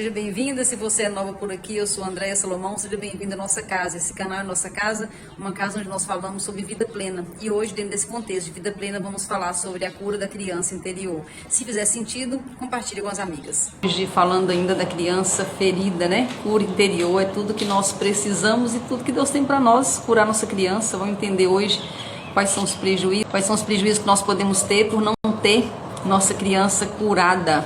Seja bem-vinda, se você é nova por aqui, eu sou Andréia Salomão, seja bem-vinda à nossa casa. Esse canal é Nossa Casa, uma casa onde nós falamos sobre vida plena. E hoje, dentro desse contexto de vida plena, vamos falar sobre a cura da criança interior. Se fizer sentido, compartilhe com as amigas. Hoje, falando ainda da criança ferida, né? Cura interior é tudo que nós precisamos e tudo que Deus tem para nós, curar nossa criança. Vamos entender hoje quais são os prejuízos que nós podemos ter por não ter nossa criança curada.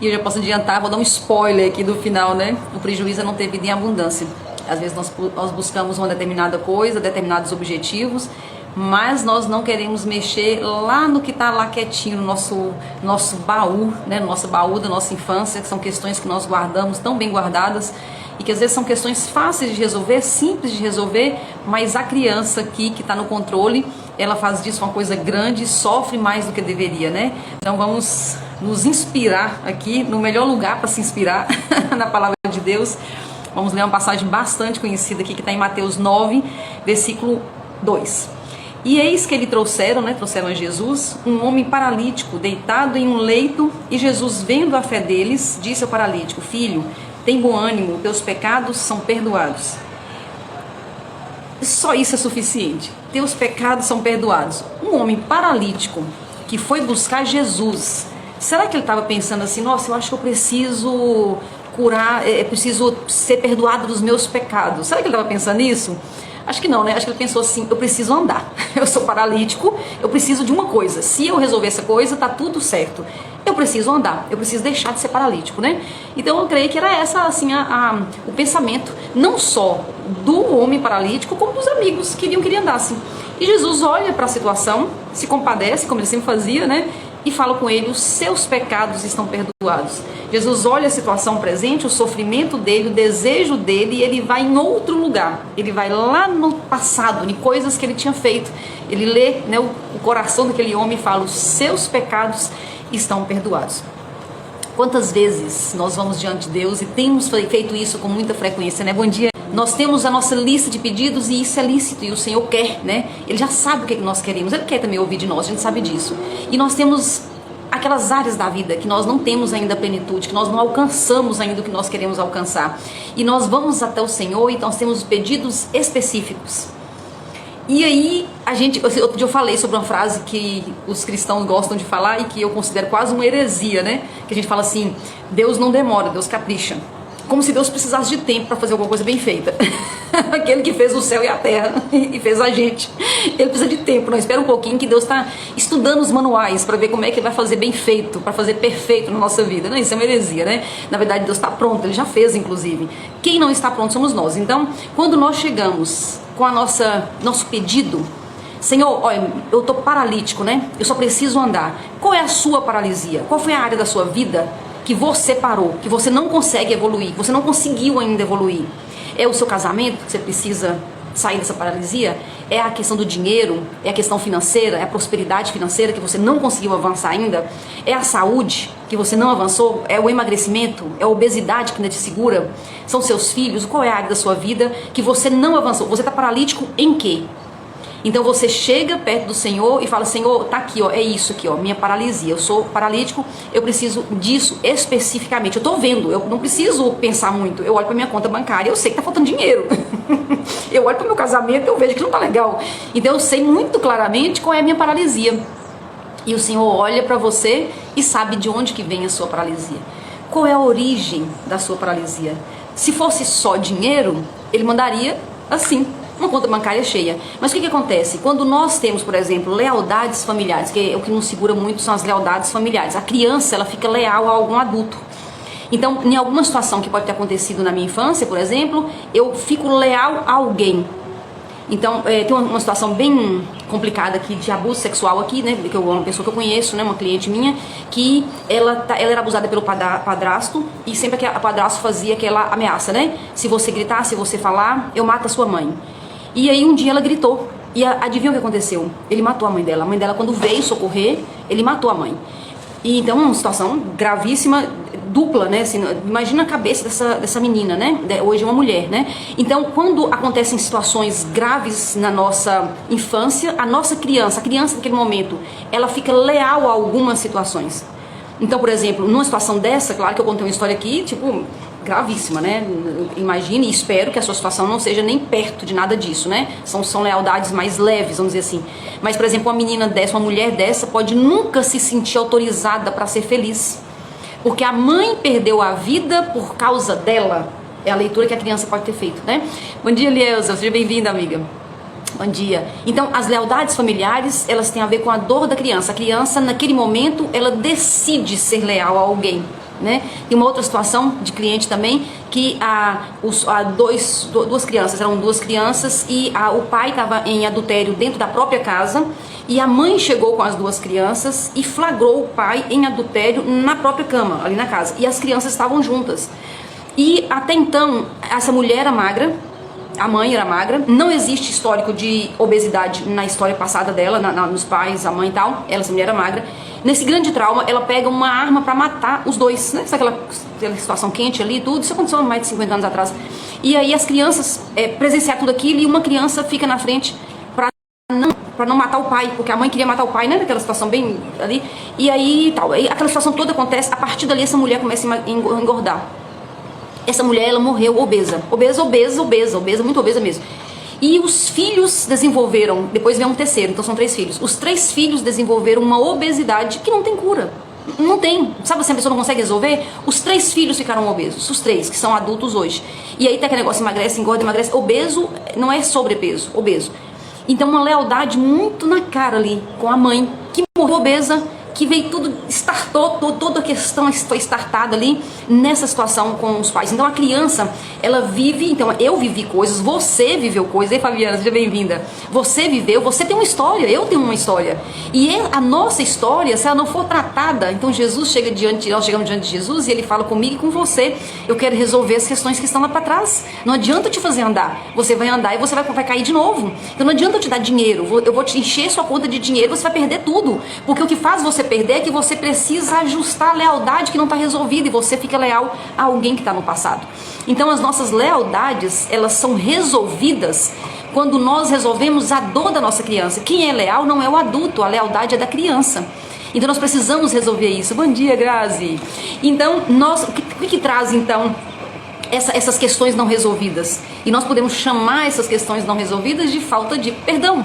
E eu já posso adiantar, vou dar um spoiler aqui do final, né? O prejuízo é não ter vida em abundância. Às vezes nós buscamos uma determinada coisa, determinados objetivos, mas nós não queremos mexer lá no que está lá quietinho, no nosso baú, né? No nosso baú da nossa infância, que são questões que nós guardamos tão bem guardadas, e que às vezes são questões fáceis de resolver, simples de resolver, mas a criança aqui que está no controle, ela faz disso uma coisa grande e sofre mais do que deveria, né? Então vamos nos inspirar aqui, no melhor lugar para se inspirar, na palavra de Deus. Vamos ler uma passagem bastante conhecida aqui, que está em Mateus 9, versículo 2. E eis que ele trouxeram a Jesus, um homem paralítico, deitado em um leito, e Jesus, vendo a fé deles, disse ao paralítico: Filho, tem bom ânimo, teus pecados são perdoados. Só isso é suficiente. Teus pecados são perdoados. Um homem paralítico que foi buscar Jesus, será que ele estava pensando assim: nossa, eu acho que eu preciso curar, preciso ser perdoado dos meus pecados? Será que ele estava pensando nisso? Acho que não, né? Acho que ele pensou assim: eu preciso andar. Eu sou paralítico, eu preciso de uma coisa. Se eu resolver essa coisa, tá tudo certo. Eu preciso andar, eu preciso deixar de ser paralítico, né? Então eu creio que era essa, assim, o pensamento, não só do homem paralítico, como dos amigos que queriam que ele andasse. E Jesus olha para a situação, se compadece, como ele sempre fazia, né? E fala com ele: os seus pecados estão perdoados. Jesus olha a situação presente, o sofrimento dele, o desejo dele, e ele vai em outro lugar. Ele vai lá no passado, em coisas que ele tinha feito. Ele lê, né, o coração daquele homem e fala: os seus pecados estão perdoados. Quantas vezes nós vamos diante de Deus e temos feito isso com muita frequência, né? Bom dia. Nós temos a nossa lista de pedidos e isso é lícito e o Senhor quer, né? Ele já sabe o que nós queremos, Ele quer também ouvir de nós, a gente sabe disso. E nós temos aquelas áreas da vida que nós não temos ainda a plenitude, que nós não alcançamos ainda o que nós queremos alcançar. E nós vamos até o Senhor e nós temos pedidos específicos. E aí, outro dia eu falei sobre uma frase que os cristãos gostam de falar e que eu considero quase uma heresia, né? Que a gente fala assim: Deus não demora, Deus capricha. Como se Deus precisasse de tempo para fazer alguma coisa bem feita. Aquele que fez o céu e a terra e fez a gente, ele precisa de tempo. Não, espera um pouquinho que Deus está estudando os manuais para ver como é que ele vai fazer bem feito, para fazer perfeito na nossa vida. Não, isso é uma heresia, né? Na verdade, Deus está pronto, Ele já fez, inclusive. Quem não está pronto somos nós. Então, quando nós chegamos com nosso pedido: Senhor, olha, eu estou paralítico, né? Eu só preciso andar. Qual é a sua paralisia? Qual foi a área da sua vida que você parou, que você não consegue evoluir, que você não conseguiu ainda evoluir? É o seu casamento que você precisa sair dessa paralisia? É a questão do dinheiro? É a questão financeira? É a prosperidade financeira que você não conseguiu avançar ainda? É a saúde que você não avançou? É o emagrecimento? É a obesidade que ainda te segura? São seus filhos? Qual é a área da sua vida que você não avançou? Você está paralítico em quê? Então você chega perto do Senhor e fala: Senhor, tá aqui, ó, é isso aqui, ó, minha paralisia. Eu sou paralítico, eu preciso disso especificamente. Eu tô vendo, eu não preciso pensar muito. Eu olho pra minha conta bancária, eu sei que tá faltando dinheiro. Eu olho pro meu casamento, eu vejo que não tá legal. Então eu sei muito claramente qual é a minha paralisia. E o Senhor olha pra você e sabe de onde que vem a sua paralisia. Qual é a origem da sua paralisia? Se fosse só dinheiro, Ele mandaria assim, uma conta bancária cheia. Mas o que acontece? Quando nós temos, por exemplo, lealdades familiares, que é o que nos segura muito são as lealdades familiares. A criança, ela fica leal a algum adulto. Então, em alguma situação que pode ter acontecido na minha infância, por exemplo, eu fico leal a alguém. Então, tem uma situação bem complicada aqui de abuso sexual aqui, né? Que uma pessoa que eu conheço, né? Uma cliente minha, que ela era abusada pelo padrasto, e sempre que a padrasto fazia aquela ameaça, né? Se você gritar, se você falar, eu mato a sua mãe. E aí um dia ela gritou, e adivinha o que aconteceu? Ele matou a mãe dela. A mãe dela, quando veio socorrer, ele matou a mãe. E então é uma situação gravíssima, dupla, né? Assim, imagina a cabeça dessa menina, né? Hoje é uma mulher, né? Então, quando acontecem situações graves na nossa infância, a criança naquele momento, ela fica leal a algumas situações. Então, por exemplo, numa situação dessa, claro que eu contei uma história aqui, tipo, gravíssima, né? Imagine e espero que a sua situação não seja nem perto de nada disso, né? São lealdades mais leves, vamos dizer assim. Mas, por exemplo, uma menina dessa, uma mulher dessa, pode nunca se sentir autorizada para ser feliz. Porque a mãe perdeu a vida por causa dela. É a leitura que a criança pode ter feito, né? Bom dia, Lielza. Seja bem-vinda, amiga. Bom dia. Então, as lealdades familiares, elas têm a ver com a dor da criança. A criança, naquele momento, ela decide ser leal a alguém, né? Tem uma outra situação de cliente também, que duas crianças, eram duas crianças, e o pai estava em adultério dentro da própria casa, e a mãe chegou com as duas crianças e flagrou o pai em adultério na própria cama, ali na casa, e as crianças estavam juntas. E até então, essa mulher era magra, a mãe era magra, não existe histórico de obesidade na história passada dela, nos pais, a mãe e tal, essa mulher era magra. Nesse grande trauma, ela pega uma arma pra matar os dois, né? Sabe aquela situação quente ali e tudo? Isso aconteceu há mais de 50 anos atrás. E aí as crianças presenciaram tudo aquilo, e uma criança fica na frente pra não matar o pai, porque a mãe queria matar o pai, né? Naquela situação bem ali. E aí tal, aí aquela situação toda acontece, a partir dali essa mulher começa a engordar. Essa mulher, ela morreu obesa, muito obesa mesmo. E os filhos desenvolveram, depois vem um terceiro, então são 3 filhos. Os 3 filhos desenvolveram uma obesidade que não tem cura. Não tem, sabe assim, a pessoa não consegue resolver? Os 3 filhos ficaram obesos, os 3, que são adultos hoje. E aí tem aquele negócio, emagrece, engorda, emagrece. Obeso não é sobrepeso, obeso. Então uma lealdade muito na cara ali com a mãe, que morreu obesa, que veio tudo, toda a questão foi startada ali nessa situação com os pais. Então a criança, ela vive, então eu vivi coisas, você viveu coisas. Ei, Fabiana, seja bem-vinda. Você viveu, você tem uma história, eu tenho uma história. E a nossa história, se ela não for tratada, então Jesus chega nós chegamos diante de Jesus e ele fala comigo e com você, eu quero resolver as questões que estão lá para trás. Não adianta eu te fazer andar, você vai andar e você vai cair de novo. Então não adianta eu te dar dinheiro, eu vou te encher sua conta de dinheiro, você vai perder tudo. Porque o que faz você perder é que você precisa ajustar a lealdade que não está resolvida, e você fica leal a alguém que está no passado. Então as nossas lealdades, elas são resolvidas quando nós resolvemos a dor da nossa criança. Quem é leal não é o adulto, a lealdade é da criança. Então nós precisamos resolver isso. Bom dia, Grazi. Então o que traz então essas questões não resolvidas? E nós podemos chamar essas questões não resolvidas de falta de perdão.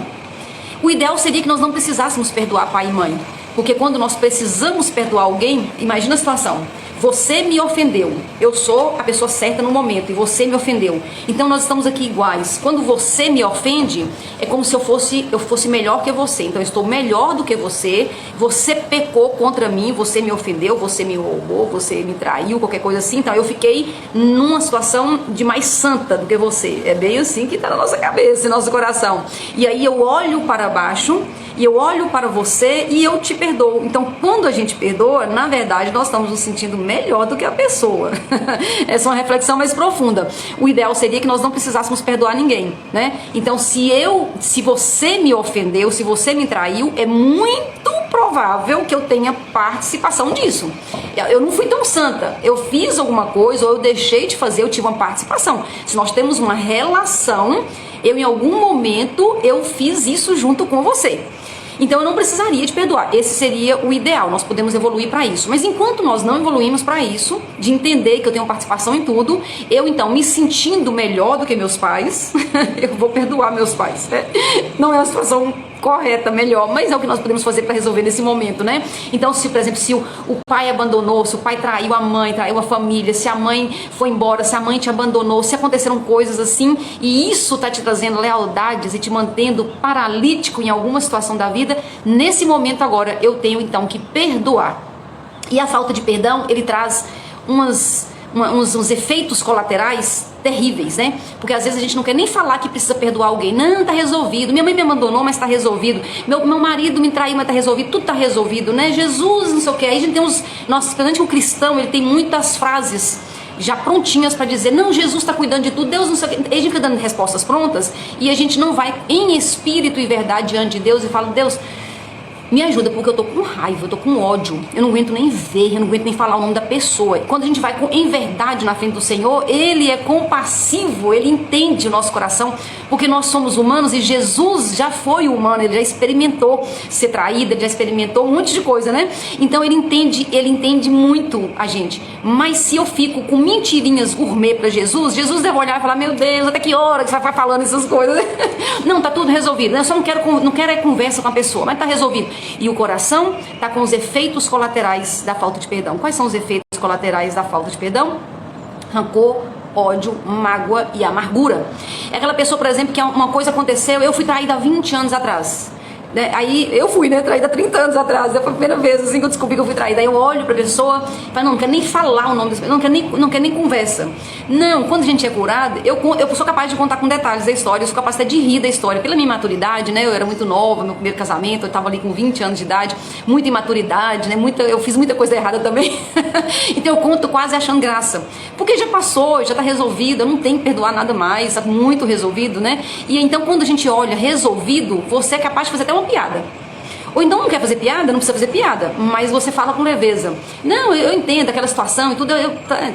O ideal seria que nós não precisássemos perdoar pai e mãe. Porque quando nós precisamos perdoar alguém, imagina a situação. Você me ofendeu, eu sou a pessoa certa no momento e você me ofendeu. Então nós estamos aqui iguais. Quando você me ofende, é como se eu fosse melhor que você. Então eu estou melhor do que você. Você pecou contra mim, você me ofendeu, você me roubou, você me traiu, qualquer coisa assim. Então eu fiquei numa situação de mais santa do que você. É bem assim que está na nossa cabeça, no nosso coração. E aí eu olho para baixo e eu olho para você e eu te perdoo. Então quando a gente perdoa, na verdade nós estamos nos sentindo melhor do que a pessoa. Essa é uma reflexão mais profunda. O ideal seria que nós não precisássemos perdoar ninguém, né? Então se você me ofendeu, se você me traiu, é muito provável que eu tenha participação disso. Eu não fui tão santa, eu fiz alguma coisa ou eu deixei de fazer, eu tive uma participação. Se nós temos uma relação, eu em algum momento eu fiz isso junto com você. Então eu não precisaria te perdoar. Esse seria o ideal, nós podemos evoluir para isso. Mas enquanto nós não evoluímos para isso, de entender que eu tenho participação em tudo, eu então me sentindo melhor do que meus pais, eu vou perdoar meus pais, né? Não é uma situação correta, melhor, mas é o que nós podemos fazer para resolver nesse momento, né? Então, se, por exemplo, se o pai abandonou, se o pai traiu a mãe, traiu a família, se a mãe foi embora, se a mãe te abandonou, se aconteceram coisas assim, e isso tá te trazendo lealdades e te mantendo paralítico em alguma situação da vida, nesse momento agora eu tenho então que perdoar. E a falta de perdão, ele traz uns efeitos colaterais terríveis, né? Porque às vezes a gente não quer nem falar que precisa perdoar alguém. Não, tá resolvido. Minha mãe me abandonou, mas tá resolvido. Meu marido me traiu, mas tá resolvido. Tudo tá resolvido, né? Jesus, não sei o que. Aí a gente tem principalmente o cristão, ele tem muitas frases já prontinhas para dizer, não, Jesus está cuidando de tudo, Deus não sei o que. A gente fica dando respostas prontas e a gente não vai em espírito e verdade diante de Deus e fala, Deus, Me ajuda, porque eu tô com raiva, eu tô com ódio. Eu não aguento nem ver, eu não aguento nem falar o nome da pessoa. Quando a gente vai em verdade na frente do Senhor, Ele é compassivo, Ele entende o nosso coração, porque nós somos humanos e Jesus já foi humano, Ele já experimentou ser traído, Ele já experimentou um monte de coisa, né? Então Ele entende muito a gente. Mas se eu fico com mentirinhas gourmet pra Jesus, Jesus deve olhar e falar, meu Deus, até que hora que você vai falando essas coisas? Não, tá tudo resolvido. Eu só não quero é conversa com a pessoa, mas tá resolvido. E o coração tá com os efeitos colaterais da falta de perdão. Quais são os efeitos colaterais da falta de perdão? Rancor, ódio, mágoa e amargura. É aquela pessoa, por exemplo, que uma coisa aconteceu, eu fui traída há 20 anos atrás. Né? Aí eu fui, né, traída há 30 anos atrás. Foi a primeira vez assim que eu descobri que eu fui traída. Aí eu olho pra pessoa e falo, não quero nem falar o nome dessa pessoa, não quero nem conversa. Não, quando a gente é curada, eu sou capaz de contar com detalhes da história, eu sou capaz até de rir da história. Pela minha maturidade, né, eu era muito nova, meu primeiro casamento, eu tava ali com 20 anos de idade, muita imaturidade, né, eu fiz muita coisa errada também. Então eu conto quase achando graça. Porque já passou, já tá resolvido, eu não tenho que perdoar nada mais, tá muito resolvido, né? E então quando a gente olha resolvido, você é capaz de fazer até uma piada. Ou então não quer fazer piada, não precisa fazer piada, mas você fala com leveza. Não, eu entendo aquela situação e tudo,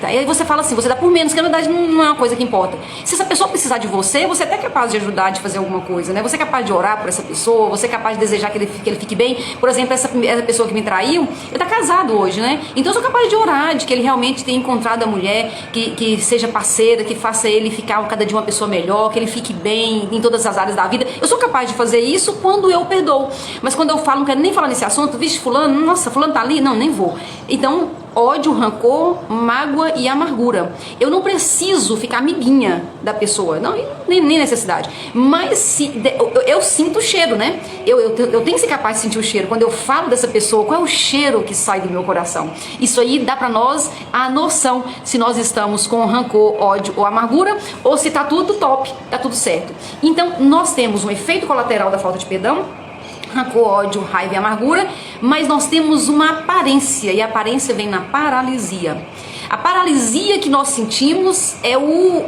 aí você fala assim, você dá por menos, que na verdade não é uma coisa que importa. Se essa pessoa precisar de você, você é até capaz de ajudar, de fazer alguma coisa, né? Você é capaz de orar por essa pessoa, você é capaz de desejar que ele fique bem. Por exemplo, essa pessoa que me traiu, ele tá casado hoje, né? Então eu sou capaz de orar, de que ele realmente tenha encontrado a mulher, que seja parceira, que faça ele ficar cada dia uma pessoa melhor, que ele fique bem em todas as áreas da vida. Eu sou capaz de fazer isso quando eu perdoo. Mas quando eu falo, não quero nem falar nesse assunto, vixe, fulano, nossa, fulano tá ali, não, nem vou. Então, ódio, rancor, mágoa e amargura. Eu não preciso ficar amiguinha da pessoa, não, nem necessidade. Mas eu sinto o cheiro, né? Eu tenho que ser capaz de sentir o cheiro. Quando eu falo dessa pessoa, qual é o cheiro que sai do meu coração? Isso aí dá pra nós a noção se nós estamos com rancor, ódio ou amargura, ou se tá tudo top, tá tudo certo. Então, nós temos um efeito colateral da falta de perdão, rancor, ódio, raiva e amargura, mas nós temos uma aparência, e a aparência vem na paralisia. A paralisia que nós sentimos é o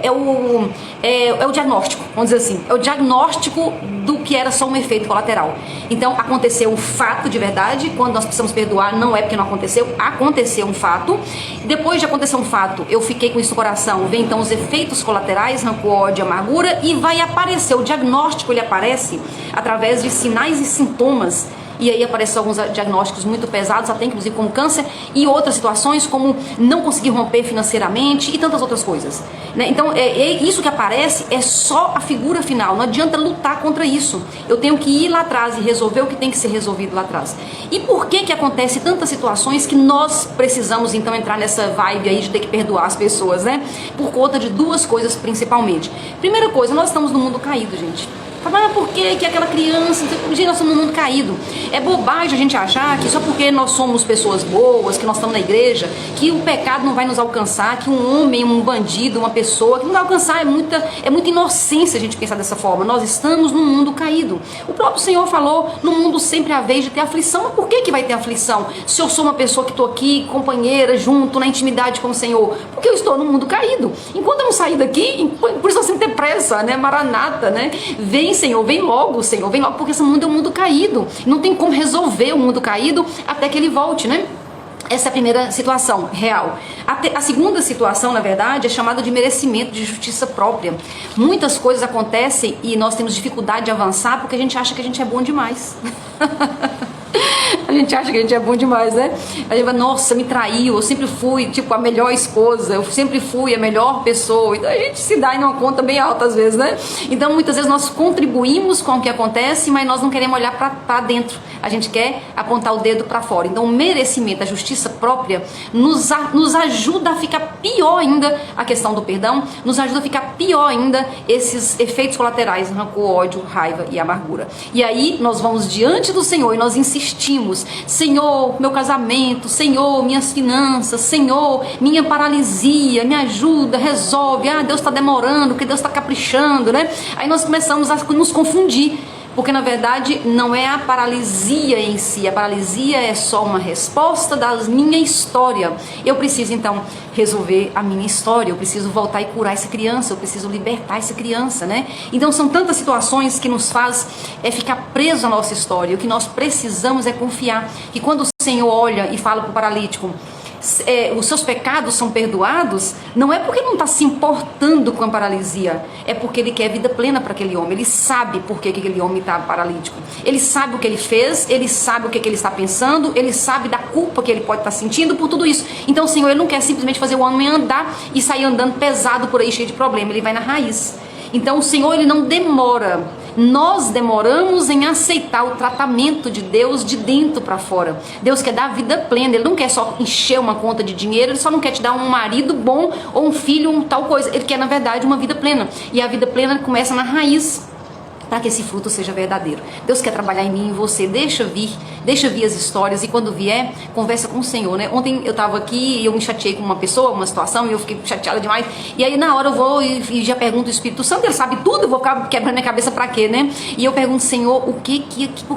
diagnóstico, vamos dizer assim, é o diagnóstico do que era só um efeito colateral. Então aconteceu um fato de verdade, quando nós precisamos perdoar não é porque não aconteceu, aconteceu um fato. Depois de acontecer um fato, eu fiquei com isso no coração, vem então os efeitos colaterais, rancor, ódio, amargura, e vai aparecer, o diagnóstico ele aparece através de sinais e sintomas. E aí aparecem alguns diagnósticos muito pesados, até inclusive como câncer, e outras situações como não conseguir romper financeiramente e tantas outras coisas, né? Então isso que aparece é só a figura final, não adianta lutar contra isso. Eu tenho que ir lá atrás e resolver o que tem que ser resolvido lá atrás. E por que acontece tantas situações que nós precisamos então entrar nessa vibe aí de ter que perdoar as pessoas, né? Por conta de duas coisas principalmente. Primeira coisa, nós estamos no mundo caído, gente. Mas por que aquela criança, gente, nós estamos no mundo caído? É bobagem a gente achar que só porque nós somos pessoas boas, que nós estamos na igreja, que o pecado não vai nos alcançar, que um homem, um bandido, uma pessoa, que não vai alcançar. É muita inocência a gente pensar dessa forma. Nós estamos no mundo caído. O próprio Senhor falou, no mundo sempre há vez de ter aflição. Mas por que vai ter aflição? Se eu sou uma pessoa que estou aqui, companheira, junto, na intimidade com o Senhor, porque eu estou no mundo caído. Enquanto eu não sair daqui, por isso nós temos que ter pressa, né? Maranata, né? Vem, Senhor, vem logo, Senhor, vem logo, porque esse mundo é um mundo caído. Não tem como resolver o mundo caído até que ele volte, né? Essa é a primeira situação real. A segunda situação, na verdade, é chamada de merecimento, de justiça própria. Muitas coisas acontecem e nós temos dificuldade de avançar porque a gente acha que a gente é bom demais. A gente acha que a gente é bom demais, né? A gente vai, nossa, me traiu, eu sempre fui, tipo, a melhor esposa, eu sempre fui a melhor pessoa. Então a gente se dá em uma conta bem alta às vezes, né? Então muitas vezes nós contribuímos com o que acontece, mas nós não queremos olhar para dentro. A gente quer apontar o dedo para fora. Então o merecimento, a justiça própria, nos ajuda a ficar pior ainda a questão do perdão, nos ajuda a ficar pior ainda esses efeitos colaterais, rancor, ódio, raiva e amargura. E aí nós vamos diante do Senhor e nós insistimos: Senhor, meu casamento, Senhor, minhas finanças, Senhor, minha paralisia, me ajuda, resolve. Deus está demorando, que Deus está caprichando, né? Aí nós começamos a nos confundir, Porque na verdade não é a paralisia em si, a paralisia é só uma resposta da minha história. Eu preciso então resolver a minha história, eu preciso voltar e curar essa criança, eu preciso libertar essa criança, né? Então são tantas situações que nos faz ficar preso à nossa história. O que nós precisamos é confiar que quando o Senhor olha e fala para o paralítico, os seus pecados são perdoados, não é porque ele não está se importando com a paralisia, é porque ele quer vida plena para aquele homem. Ele sabe por que aquele homem está paralítico, ele sabe o que ele fez, ele sabe o que ele está pensando, ele sabe da culpa que ele pode estar sentindo por tudo isso. Então o Senhor, ele não quer simplesmente fazer o homem andar e sair andando pesado por aí, cheio de problema. Ele vai na raiz. Então o Senhor, ele não demora. Nós demoramos em aceitar o tratamento de Deus de dentro para fora. Deus quer dar vida plena, Ele não quer só encher uma conta de dinheiro, Ele só não quer te dar um marido bom ou um filho, tal coisa. Ele quer, na verdade, uma vida plena. E a vida plena começa na raiz, para que esse fruto seja verdadeiro. Deus quer trabalhar em mim e em você. Deixa vir as histórias, e quando vier, conversa com o Senhor, né? Ontem eu estava aqui e eu me chateei com uma pessoa, uma situação, e eu fiquei chateada demais, e aí na hora eu vou e já pergunto ao Espírito Santo, ele sabe tudo, eu vou ficar quebrando minha cabeça pra quê, né? E eu pergunto, Senhor, por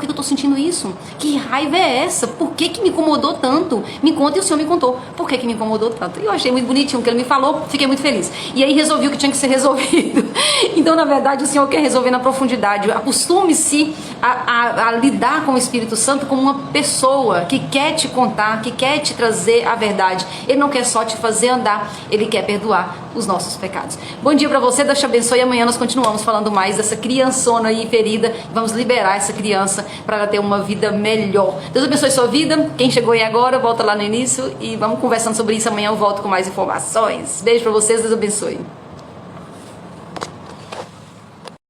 que eu tô sentindo isso? Que raiva é essa? Por que me incomodou tanto? Me conta, e o Senhor me contou por que me incomodou tanto. E eu achei muito bonitinho o que ele me falou, fiquei muito feliz. E aí resolvi o que tinha que ser resolvido. Então, na verdade, o Senhor quer resolver na profundidade. Acostume-se a lidar com o Espírito Santo como uma pessoa que quer te contar, que quer te trazer a verdade. Ele não quer só te fazer andar, ele quer perdoar os nossos pecados. Bom dia para você, Deus te abençoe, e amanhã nós continuamos falando mais dessa criançona aí ferida. Vamos liberar essa criança para ela ter uma vida melhor. Deus abençoe sua vida. Quem chegou aí agora, volta lá no início e vamos conversando sobre isso. Amanhã eu volto com mais informações. Beijo para vocês, Deus abençoe.